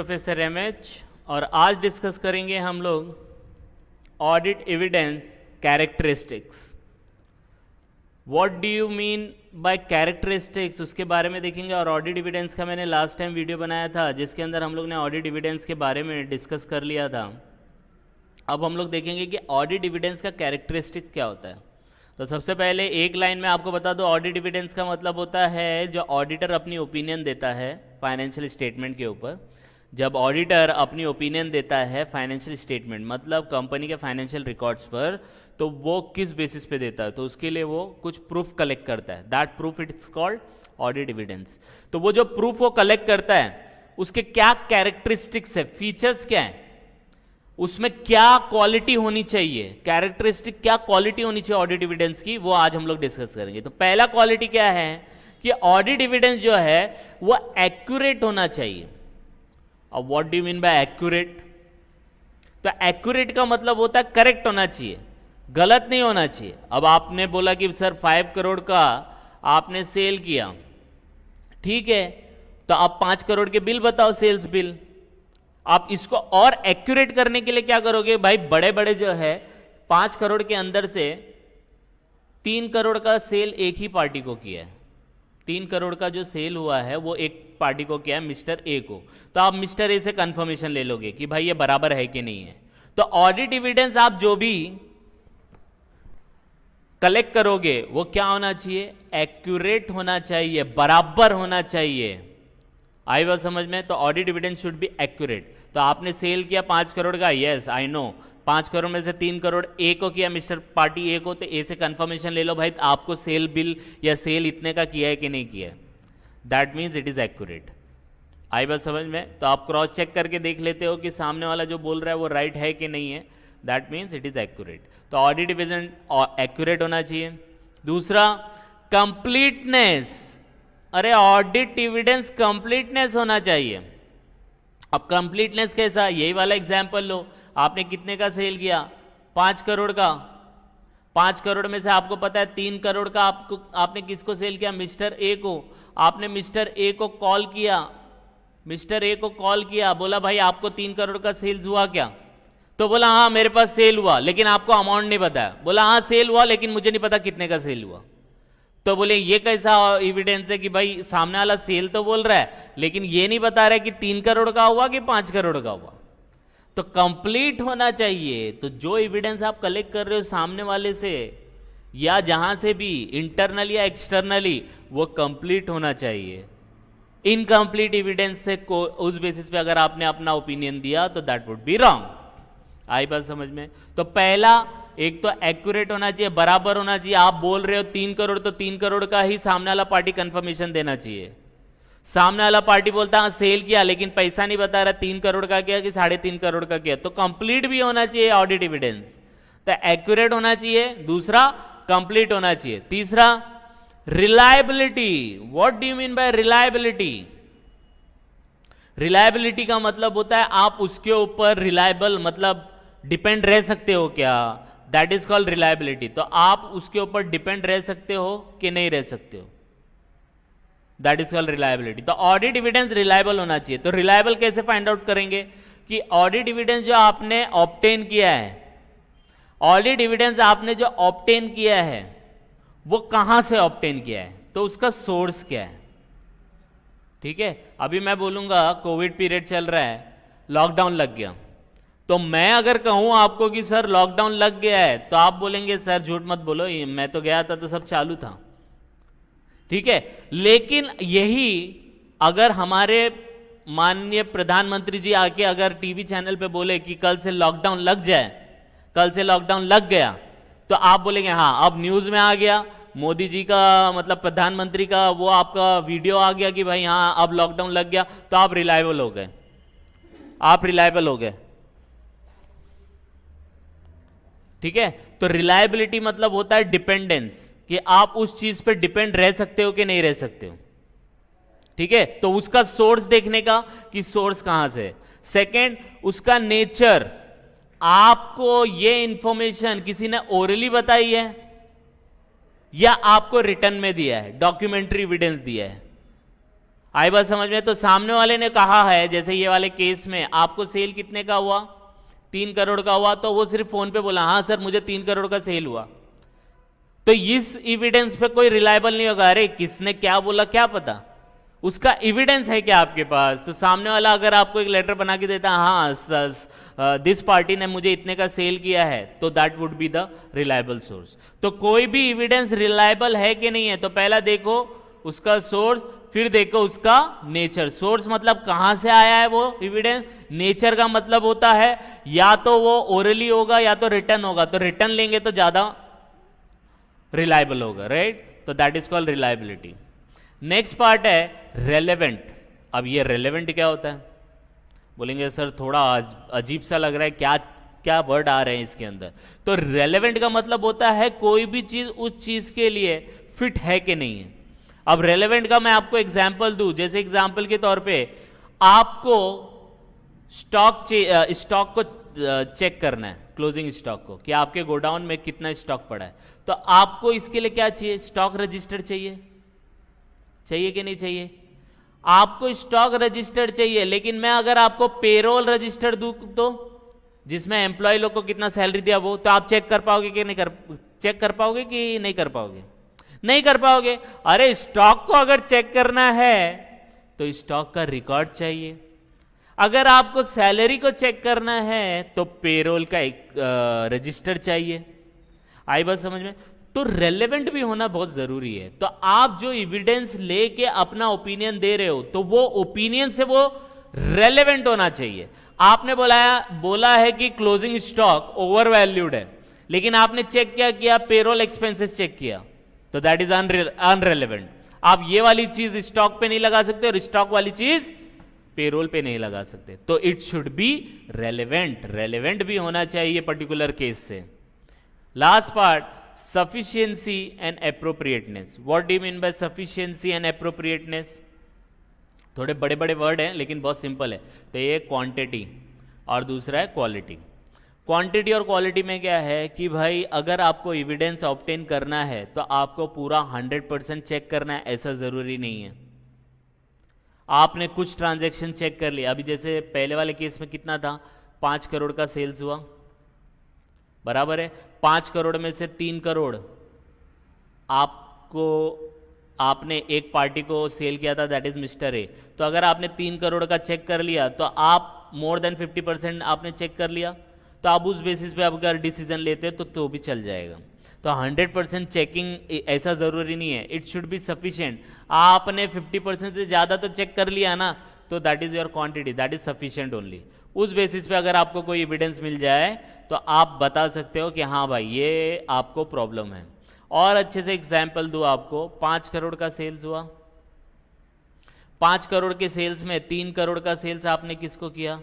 Professor MH और आज discuss करेंगे हम लोग audit evidence characteristics. What do you mean by characteristics, उसके बारे में देखेंगे। और ऑडिट एविडेंस का मैंने लास्ट टाइम वीडियो बनाया था जिसके अंदर हम लोग ने ऑडिट एविडेंस के बारे में डिस्कस कर लिया था। अब हम लोग देखेंगे कि ऑडिट एविडेंस का कैरेक्टरिस्टिक्स क्या होता है। तो सबसे पहले एक लाइन में आपको बता दो, ऑडिट एविडेंस का मतलब होता है जो ऑडिटर अपनी ओपिनियन देता है फाइनेंशियल स्टेटमेंट के ऊपर। जब ऑडिटर अपनी ओपिनियन देता है फाइनेंशियल स्टेटमेंट मतलब कंपनी के फाइनेंशियल रिकॉर्ड्स पर, तो वो किस बेसिस पे देता है, तो उसके लिए वो कुछ प्रूफ कलेक्ट करता है। That proof it's called audit evidence. तो वो जो प्रूफ वो कलेक्ट करता है उसके क्या कैरेक्टरिस्टिक्स है, फीचर्स क्या है, उसमें क्या क्वालिटी होनी चाहिए, कैरेक्टरिस्टिक क्या क्वालिटी होनी चाहिए ऑडिट एविडेंस की, वो आज हम लोग डिस्कस करेंगे। तो पहला क्वालिटी क्या है कि ऑडिट एविडेंस जो है वो एक्यूरेट होना चाहिए। अब what do you mean by accurate? तो एक्यूरेट का मतलब होता है करेक्ट होना चाहिए, गलत नहीं होना चाहिए। अब आपने बोला कि सर 5 करोड़ का आपने सेल किया, ठीक है, तो आप 5 करोड़ के बिल बताओ, सेल्स बिल। आप इसको और एक्यूरेट करने के लिए क्या करोगे भाई, बड़े बड़े जो है 5 करोड़ के अंदर से 3 करोड़ का सेल एक ही पार्टी को किया है। 3 करोड़ का जो सेल हुआ है वो एक पार्टी को किया है, मिस्टर ए को। तो आप मिस्टर ए से कंफर्मेशन ले लोगे कि भाई ये बराबर है कि नहीं है। तो ऑडिट एविडेंस आप जो भी कलेक्ट करोगे वो क्या होना चाहिए, एक्यूरेट होना चाहिए, बराबर होना चाहिए। आई बात समझ में? तो audit evidence should be accurate. तो आपने सेल किया 5 करोड़ का, यस आई नो, 5 करोड़ में से 3 करोड़ ए को किया, मिस्टर पार्टी ए को, तो ए से कंफर्मेशन ले लो भाई आपको सेल बिल या सेल इतने का किया है कि नहीं किया। That means it is accurate. आई बात समझ में? तो आप क्रॉस चेक करके देख लेते हो कि सामने वाला जो बोल रहा है वो राइट है कि नहीं है। That means it is accurate. तो ऑडिट एविडेंस एक्यूरेट होना चाहिए। दूसरा, कंप्लीटनेस। अरे ऑडिट एविडेंस कंप्लीटनेस होना चाहिए। अब कंप्लीटनेस कैसा, यही वाला एग्जांपल लो, आपने कितने का सेल किया, 5 करोड़ का। 5 करोड़ में से आपको पता है 3 करोड़ का आपने किसको सेल किया, मिस्टर ए को। आपने मिस्टर ए को कॉल किया, मिस्टर ए को कॉल किया, बोला भाई आपको 3 करोड़ का सेल्स हुआ क्या? तो बोला हाँ मेरे पास सेल हुआ, लेकिन आपको अमाउंट नहीं बताया। बोला हाँ सेल हुआ लेकिन मुझे नहीं पता कितने का सेल हुआ। तो बोले ये कैसा एविडेंस है कि भाई सामने वाला सेल तो बोल रहा है लेकिन ये नहीं बता रहा है कि 3 करोड़ का हुआ कि 5 करोड़ का हुआ। तो कंप्लीट होना चाहिए। तो जो एविडेंस आप कलेक्ट कर रहे हो सामने वाले से या जहां से भी, इंटरनली या एक्सटर्नली, वो कंप्लीट होना चाहिए। इनकम्प्लीट एविडेंस से उस बेसिस पे अगर आपने अपना ओपिनियन दिया तो दैट वुड बी रॉन्ग। आई बात समझ में? तो पहला, एक तो एक्यूरेट होना चाहिए, बराबर होना चाहिए। आप बोल रहे हो 3 करोड़ तो 3 करोड़ का ही सामने वाला पार्टी कंफर्मेशन देना चाहिए। सामने वाला पार्टी बोलता है सेल किया लेकिन पैसा नहीं बता रहा 3 करोड़ का किया कि 3.5 करोड़ का किया, तो कंप्लीट भी होना चाहिए ऑडिट एविडेंस। तो एक्यूरेट होना चाहिए, दूसरा कंप्लीट होना चाहिए। तीसरा, reliability. What do you mean by reliability? Reliability का मतलब होता है आप उसके ऊपर रिलायबल मतलब डिपेंड रह सकते हो क्या, दैट इज कॉल्ड रिलायबिलिटी। तो आप उसके ऊपर डिपेंड रह सकते हो कि नहीं रह सकते हो, दैट इज कॉल्ड रिलायबिलिटी। तो ऑडिट एविडेंस रिलायबल होना चाहिए। तो रिलायबल कैसे फाइंड आउट करेंगे कि ऑडिट एविडेंस जो आपने ऑब्टेन किया है, ऑडिट एविडेंस आपने जो ऑब्टेन किया है वो कहां से ऑब्टेन किया है, तो उसका सोर्स क्या है। ठीक है, अभी मैं बोलूंगा कोविड पीरियड चल रहा है, लॉकडाउन लग गया, तो मैं अगर कहूं आपको कि सर लॉकडाउन लग गया है तो आप बोलेंगे सर झूठ मत बोलो, मैं तो गया था तो सब चालू था। ठीक है, लेकिन यही अगर हमारे माननीय प्रधानमंत्री जी आके अगर टीवी चैनल पे बोले कि कल से लॉकडाउन लग जाए, कल से लॉकडाउन लग गया, तो आप बोलेंगे हाँ अब न्यूज में आ गया, मोदी जी का मतलब प्रधानमंत्री का वो आपका वीडियो आ गया कि भाई हाँ अब लॉकडाउन लग गया, तो आप रिलायबल हो गए, आप रिलायबल हो गए। ठीक है, तो रिलायबिलिटी मतलब होता है डिपेंडेंस, कि आप उस चीज पे डिपेंड रह सकते हो कि नहीं रह सकते हो। ठीक है, तो उसका सोर्स देखने का कि सोर्स कहां से। सेकंड, उसका नेचर, आपको ये इंफॉर्मेशन किसी ने ओरली बताई है या आपको रिटर्न में दिया है, डॉक्यूमेंट्री एविडेंस दिया है। आई बात समझ में? तो सामने वाले ने कहा है, जैसे ये वाले केस में आपको सेल कितने का हुआ, 3 करोड़ का हुआ, तो वो सिर्फ फोन पे बोला हाँ सर मुझे 3 करोड़ का सेल हुआ, तो इस एविडेंस पे कोई रिलायबल नहीं होगा। अरे किसने क्या बोला क्या पता, उसका एविडेंस है क्या आपके पास? तो सामने वाला अगर आपको एक लेटर बना के देता हाँ दिस पार्टी ने मुझे इतने का सेल किया है, तो that would be the reliable source. तो कोई भी एविडेंस रिलायबल है कि नहीं है, तो पहला देखो उसका सोर्स, फिर देखो उसका नेचर। सोर्स मतलब कहां से आया है वो एविडेंस, नेचर का मतलब होता है या तो वो ओरली होगा या तो रिटर्न होगा, तो रिटर्न लेंगे तो ज्यादा रिलायबल होगा, राइट? तो that is called reliability. Next part है रेलेवेंट। अब ये रेलेवेंट क्या होता है? बोलेंगे सर थोड़ा अजीब सा लग रहा है, क्या क्या वर्ड आ रहे हैं इसके अंदर? तो रेलेवेंट का मतलब होता है कोई भी चीज उस चीज के लिए फिट है कि नहीं है। अब रेलेवेंट का मैं आपको एग्जांपल दूं, जैसे एग्जांपल के तौर पे आपको स्टॉक को चेक करना है, क्लोजिंग स्टॉक को, कि आपके गोडाउन में कितना स्टॉक पड़ा है। तो आपको इसके लिए क्या चाहिए? स्टॉक रजिस्टर चाहिए, चाहिए कि नहीं चाहिए? आपको स्टॉक रजिस्टर चाहिए, लेकिन मैं अगर आपको पेरोल रजिस्टर दूं तो, जिसमें एम्प्लॉय लोग को कितना सैलरी दिया वो, तो आप चेक कर पाओगे कि नहीं चेक कर पाओगे कि नहीं कर पाओगे? नहीं कर पाओगे। अरे स्टॉक को अगर चेक करना है तो स्टॉक का रिकॉर्ड चाहिए, अगर आपको सैलरी को चेक करना है तो पेरोल का एक रजिस्टर चाहिए। आई बात समझ में? तो रेलेवेंट भी होना बहुत जरूरी है। तो आप जो एविडेंस लेके अपना ओपिनियन दे रहे हो, तो वो ओपिनियन से वो रेलेवेंट होना चाहिए। आपने बोला है कि क्लोजिंग स्टॉक ओवर वैल्यूड है, लेकिन आपने चेक क्या किया? पेरोल एक्सपेंसेस चेक किया, तो दैट इज अनरेलेवेंट। आप ये वाली चीज स्टॉक पे नहीं लगा सकते और स्टॉक वाली चीज पेरोल पे नहीं लगा सकते। तो it should be relevant, relevant भी होना चाहिए पर्टिकुलर केस से। Last part, sufficiency and appropriateness. What do you mean by sufficiency and appropriateness? थोड़े बड़े बड़े वर्ड हैं लेकिन बहुत सिंपल है। तो ये क्वांटिटी और दूसरा है क्वालिटी। क्वांटिटी और क्वालिटी में क्या है कि भाई अगर आपको एविडेंस ऑब्टेन करना है तो आपको पूरा 100% चेक करना है, ऐसा जरूरी नहीं है। आपने कुछ ट्रांजैक्शन चेक कर लिया, अभी जैसे पहले वाले केस में कितना था, 5 करोड़ का सेल्स हुआ, बराबर है। 5 करोड़ में से 3 करोड़ आपने एक पार्टी को सेल किया था, दैट इज मिस्टर ए। तो अगर आपने 3 करोड़ का चेक कर लिया तो आप मोर देन 50% आपने चेक कर लिया, तो आप उस बेसिस पे अगर डिसीजन लेते तो भी चल जाएगा। तो 100% चेकिंग ऐसा जरूरी नहीं है, इट शुड बी सफिशिएंट। आपने 50% से ज्यादा तो चेक कर लिया ना, तो that is your quantity, that is sufficient only. उस बेसिस पे अगर आपको कोई एविडेंस मिल जाए तो आप बता सकते हो कि हाँ भाई ये आपको प्रॉब्लम है। और अच्छे से एग्जाम्पल दो आपको, 5 करोड़ का सेल्स हुआ, 5 करोड़ के सेल्स में 3 करोड़ का सेल्स आपने किसको किया?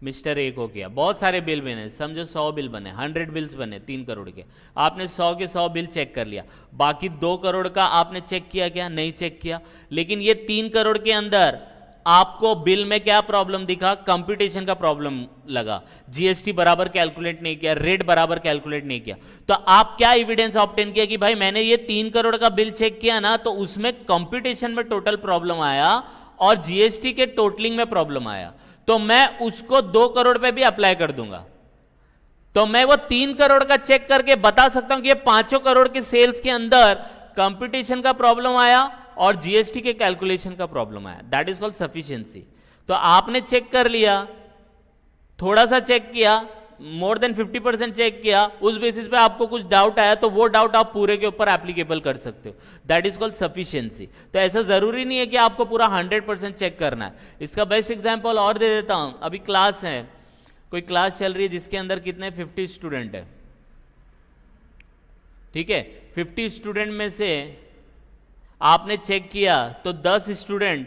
मिस्टर ए को किया। बहुत सारे बिल बने, समझो 100 बिल बने, 100 बिल्स बने 3 करोड़ के, आपने 100 के 100 बिल चेक कर लिया। बाकी 2 करोड़ का आपने चेक किया क्या? नहीं चेक किया। लेकिन ये 3 करोड़ के अंदर आपको बिल में क्या प्रॉब्लम दिखा? कंप्यूटेशन का प्रॉब्लम लगा, जीएसटी बराबर कैलकुलेट नहीं किया, रेट बराबर कैलकुलेट नहीं किया। तो आप क्या एविडेंस ऑब्टेन किया कि भाई मैंने ये 3 करोड़ का बिल चेक किया ना, तो उसमें कंप्यूटेशन में टोटल प्रॉब्लम आया और जीएसटी के टोटलिंग में प्रॉब्लम आया, तो मैं उसको 2 करोड़ पे भी अप्लाई कर दूंगा। तो मैं वो 3 करोड़ का चेक करके बता सकता हूं कि ये 5 करोड़ के सेल्स के अंदर कंप्यूटेशन का प्रॉब्लम आया और जीएसटी के कैलकुलेशन का प्रॉब्लम आया, दैट इज कॉल्ड सफिशिएंसी। तो आपने चेक कर लिया, थोड़ा सा चेक किया, मोर देन 50% चेक किया, उस बेसिस पे आपको कुछ डाउट आया तो वो डाउट आप पूरे के ऊपर एप्लीकेबल कर सकते हो, दैट इज कॉल्ड सफिशिएंसी। तो ऐसा जरूरी नहीं है कि आपको पूरा 100% चेक करना है। इसका बेस्ट एग्जांपल और दे देता हूं। अभी क्लास है, कोई क्लास चल रही है जिसके अंदर कितने 50 स्टूडेंट है, ठीक है। 50 स्टूडेंट में से आपने चेक किया तो 10 स्टूडेंट,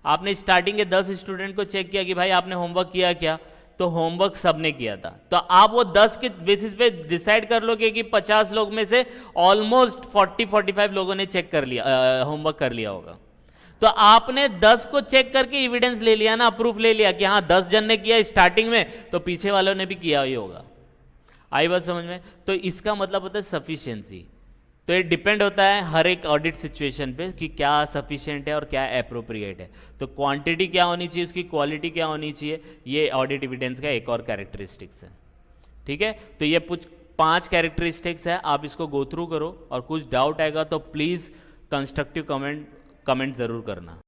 आपने स्टार्टिंग के 10 स्टूडेंट को चेक किया कि भाई आपने होमवर्क किया क्या, तो होमवर्क सबने किया था। तो आप वो 10 के बेसिस पे डिसाइड कर लोगे कि 50 लोग में से ऑलमोस्ट 40-45 लोगों ने चेक कर लिया, होमवर्क कर लिया होगा। तो आपने 10 को चेक करके एविडेंस ले लिया ना, प्रूफ ले लिया कि हाँ 10 जन ने किया स्टार्टिंग में, तो पीछे वालों ने भी किया ही होगा। आई बात समझ में? तो इसका मतलब होता है सफिशिएंसी। तो ये डिपेंड होता है हर एक ऑडिट सिचुएशन पे कि क्या सफिशिएंट है और क्या अप्रोप्रिएट है। तो क्वांटिटी क्या होनी चाहिए, उसकी क्वालिटी क्या होनी चाहिए, ये ऑडिट एविडेंस का एक और कैरेक्टरिस्टिक्स है। ठीक है, तो ये कुछ 5 कैरेक्टरिस्टिक्स है, आप इसको गो थ्रू करो और कुछ डाउट आएगा तो प्लीज़ कंस्ट्रक्टिव कमेंट ज़रूर करना।